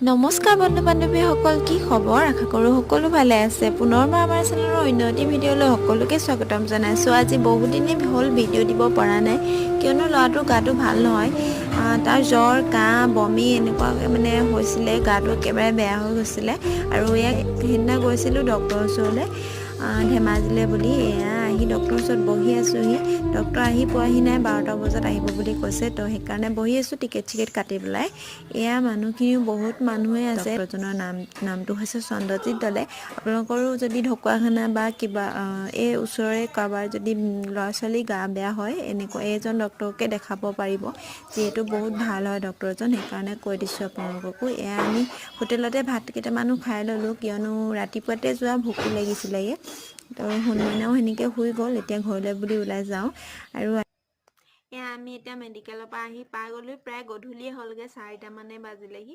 নমস্কাৰ বন্ধু বান্ধৱী সকল, কি খবৰ? আশা কৰোঁ সকলো ভালে আছে। পুনৰবাৰ আমাৰ চেনেলৰ অন্য এটি ভিডিঅ'লৈ সকলোকে স্বাগতম জনাইছোঁ। আজি বহুদিনেই হ'ল ভিডিঅ' দিব পৰা নাই, কিয়নো ল'ৰাটোৰ গাটো ভাল নহয়। তাৰ জ্বৰ, কাহ, বমি এনেকুৱা মানে হৈছিলে, গাটো একেবাৰে বেয়া হৈ গৈছিলে। আৰু ইয়াক সেইদিনা গৈছিলোঁ ডক্টৰৰ ওচৰলৈ, ধেমাজিলে বুলি। এয়া আহি ডক্টৰৰ ওচৰত বহি আছোঁহি। ডক্টৰ আহি পোৱাহি নাই, 12টা বজাত আহিব বুলি কৈছে। তো সেইকাৰণে বহি আছোঁ টিকেট কাটি পেলাই। এয়া মানুহখিনিও বহুত মানুহে আছে। ডক্টৰজনৰ নামটো হৈছে চন্দ্ৰজিৎ দলে। আপোনালোকৰো যদি ঢকুৱাখানা বা কিবা এই ওচৰৰে কাৰোবাৰ যদি ল'ৰা ছোৱালী গা বেয়া হয়, এনেকুৱা এইজন ডক্টৰকে দেখাব পাৰিব, যিহেতু বহুত ভাল হয় ডক্টৰজন। সেইকাৰণে কৈ দিছোঁ আপোনালোককো। এয়া আমি হোটেলতে ভাত কেইটামানো খাই ল'লোঁ, কিয়নো ৰাতিপুৱাতে যোৱা ভোকো লাগিছিলেগৈ। তো সোণমইনাও সেনেকৈ শুই গ'ল। এতিয়া ঘৰলৈ বুলি ওলাই যাওঁ। আৰু এয়া আমি এতিয়া মেডিকেলৰ পৰা আহি পাই গ'লোঁ, প্ৰায় গধূলিয়ে হ'লগৈ, 4টা মানে বাজিলেহি।